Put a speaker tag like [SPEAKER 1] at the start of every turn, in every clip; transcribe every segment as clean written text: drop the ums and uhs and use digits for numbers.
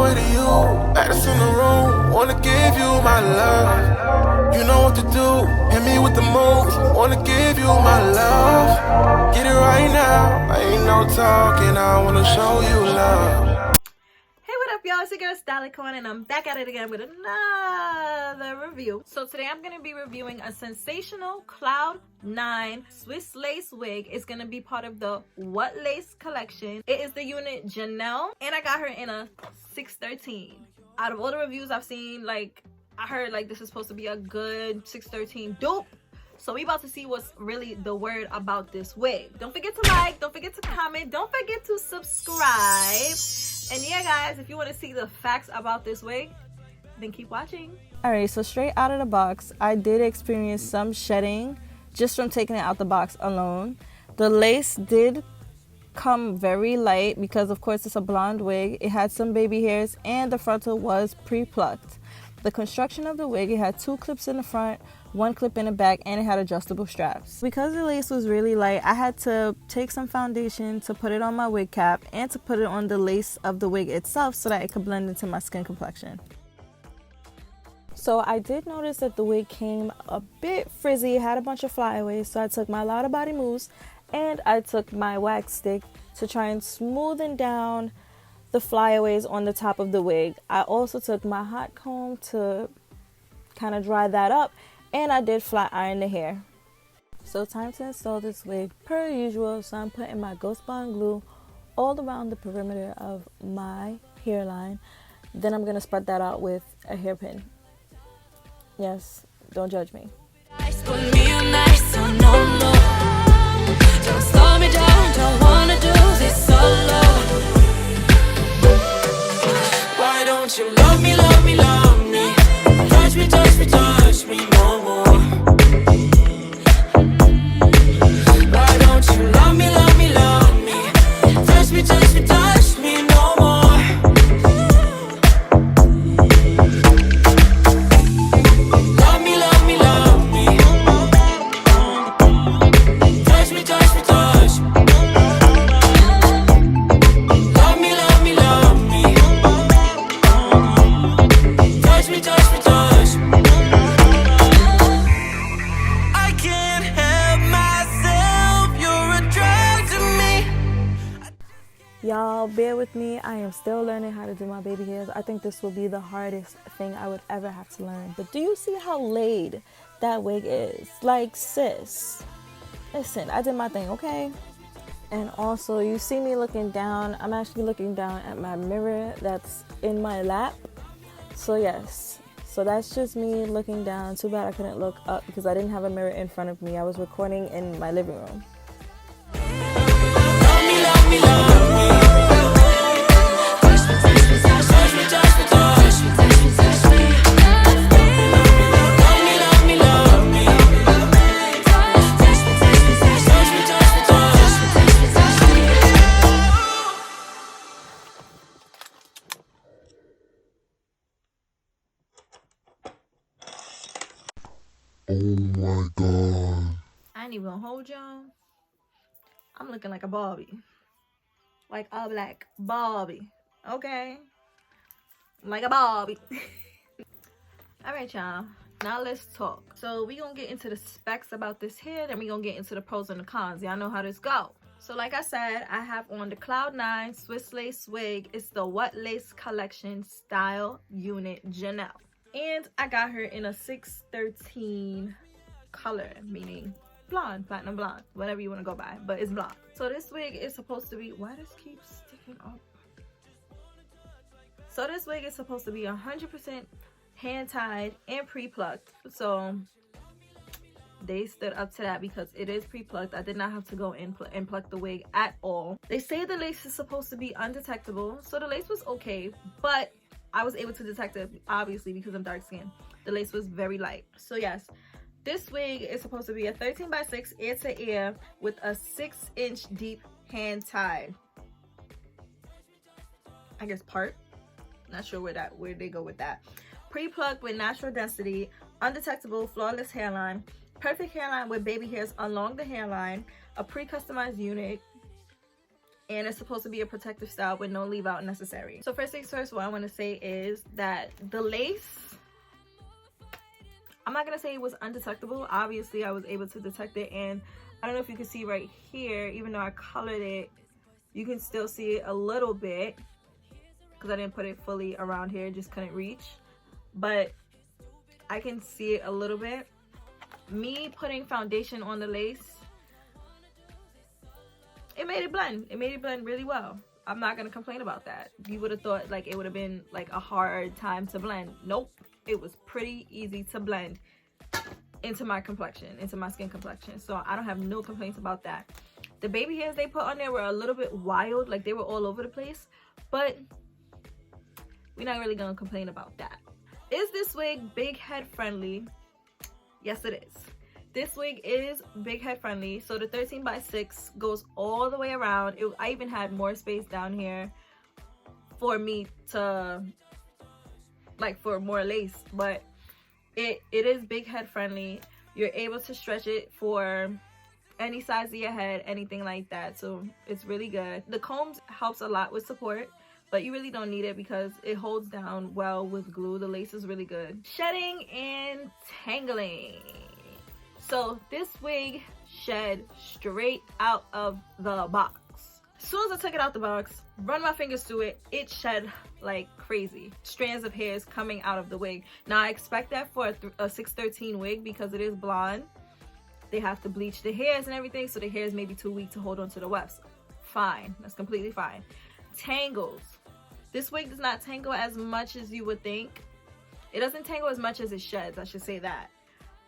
[SPEAKER 1] way to you, baddest in the room. Wanna give you my love. You know what to do, hit me with the moves. Wanna give you my love. Get it right now, ain't no talking, I wanna show you love.
[SPEAKER 2] Hey, what up, y'all? It's your girl Stylicorn, and I'm back at it again with another review. So today I'm going to be reviewing a Sensational Cloud 9 Swiss lace wig. It's going to be part of the What Lace collection. It is the unit Janelle, and I got her in a 613. Out of all the reviews I've seen, like, I heard like this is supposed to be a good 613 dupe. So we about to see what's really the word about this wig. Don't forget to like, don't forget to comment, don't forget to subscribe. And yeah, guys, if you want to see the facts about this wig, then keep watching.
[SPEAKER 3] Alright, so straight out of the box, I did experience some shedding just from taking it out the box alone. The lace did come very light because, of course, it's a blonde wig. It had some baby hairs and the frontal was pre-plucked. The construction of the wig, it had 2 clips in the front, 1 clip in the back, and it had adjustable straps. Because the lace was really light, I had to take some foundation to put it on my wig cap and to put it on the lace of the wig itself so that it could blend into my skin complexion. So I did notice that the wig came a bit frizzy, it had a bunch of flyaways, so I took my Lotta Body mousse and I took my wax stick to try and smoothen down the flyaways on the top of the wig. I also took my hot comb to kind of dry that up, and I did flat iron the hair. So time to install this wig per usual. So I'm putting my Ghostbond glue all around the perimeter of my hairline. Then I'm gonna spread that out with a hairpin. Yes, don't judge me.
[SPEAKER 4] Don't slow me down, don't wanna do this solo. Why don't you love me, love me, love me? Touch me, touch me, touch me no more. Why don't you love me, love me, love me? Touch me, touch me, touch me no more. Love me, love me, love me. Touch me, touch me, touch me. Love me, love me, love me. Touch me, touch me, touch me. I can't help myself, you're a drug to me.
[SPEAKER 3] Y'all, bear with me. I am still learning how to do my baby hairs. I think this will be the hardest thing I would ever have to learn. But do you see how laid that wig is? Like, sis, listen, I did my thing, okay? And also, you see me looking down. I'm actually looking down at my mirror that's in my lap. So yes, so that's just me looking down. Too bad I couldn't look up because I didn't have a mirror in front of me. I was recording in my living room.
[SPEAKER 4] Love me, love me, love me. Touch me, touch me, touch me, touch me, touch me, touch me, touch me. Love me, love me, love me. Touch me, touch me, touch me, touch me, touch me, touch me.
[SPEAKER 1] Oh my god.
[SPEAKER 2] I ain't even gonna hold y'all. I'm looking like a Barbie. Like a black Barbie. Okay? Like a Barbie. Alright, y'all. Now let's talk. So we gonna get into the specs about this hair. Then we gonna get into the pros and the cons. Y'all know how this go. So like I said, I have on the Cloud 9 Swiss lace wig. It's the What Lace Collection Style Unit Janelle. And I got her in a 613 color, meaning blonde, platinum blonde, whatever you want to go by, but it's blonde. So this wig is supposed to be, why does it keep sticking up? So this wig is supposed to be 100% hand tied and pre-plucked. So they stood up to that because it is pre-plucked. I did not have to go and pluck the wig at all. They say the lace is supposed to be undetectable, so the lace was okay, but I was able to detect it, obviously, because I'm dark skinned. The lace was very light. So yes, this wig is supposed to be a 13x6 ear to ear with a 6-inch deep hand tie. I guess part. Not sure where they go with that. Pre-plucked with natural density, undetectable, flawless hairline, perfect hairline with baby hairs along the hairline, a pre-customized unit, and it's supposed to be a protective style with no leave out necessary. So first things first, what I want to say is that the lace, I'm not gonna say it was undetectable. Obviously I was able to detect it, and I don't know if you can see right here, even though I colored it, you can still see it a little bit because I didn't put it fully around here, just couldn't reach, but I can see it a little bit. Me putting foundation on the lace, it made it blend. It made it blend really well. I'm not gonna complain about that. You would have thought like it would have been like a hard time to blend. Nope, it was pretty easy to blend into my complexion, into my skin complexion. So I don't have no complaints about that. The baby hairs they put on there were a little bit wild, like they were all over the place, but we're not really gonna complain about that. Is this wig big head friendly? Yes, it is. This wig is big head friendly. So the 13x6 goes all the way around. I even had more space down here for me to, like, for more lace, but it is big head friendly. You're able to stretch it for any size of your head, anything like that. So it's really good. The combs helps a lot with support, but you really don't need it because it holds down well with glue. The lace is really good. Shedding and tangling. So this wig shed straight out of the box. As soon as I took it out the box, run my fingers through it, it shed like crazy. Strands of hairs coming out of the wig. Now I expect that for a 613 wig because it is blonde. They have to bleach the hairs and everything, so the hairs may be too weak to hold onto the wefts. Fine, that's completely fine. Tangles. This wig does not tangle as much as you would think. It doesn't tangle as much as it sheds, I should say that.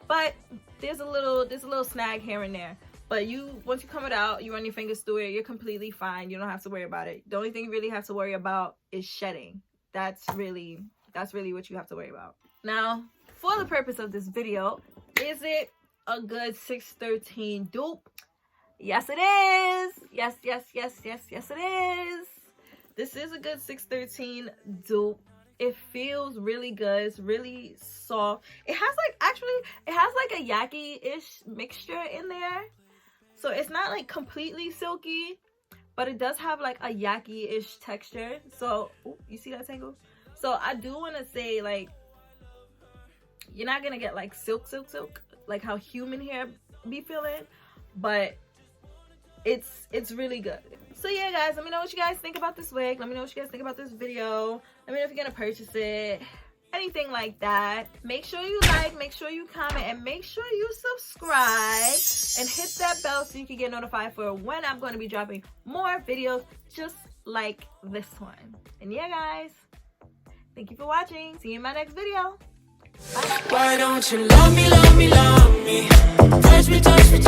[SPEAKER 2] But there's a little snag here and there. But once you come it out, you run your fingers through it, you're completely fine. You don't have to worry about it. The only thing you really have to worry about is shedding. That's really what you have to worry about. Now, for the purpose of this video, is it a good 613 dupe? Yes, it is. Yes, it is. This is a good 613 dupe. It feels really good. It's really soft. It has like a yaki-ish mixture in there. So it's not like completely silky, but it does have like a yaki-ish texture. So, ooh, you see that tangle? So I do want to say, like, you're not gonna get like silk, like how human hair be feeling, but it's really good. So yeah, guys, let me know what you guys think about this wig. Let me know what you guys think about this video. Let me know if you're gonna purchase it, anything like that. Make sure you like, make sure you comment, and make sure you subscribe and hit that bell so you can get notified for when I'm going to be dropping more videos just like this one. And yeah, guys, thank you for watching. See you in my next video. Bye.
[SPEAKER 4] Why don't you love me, love me, love me? Touch me, touch me.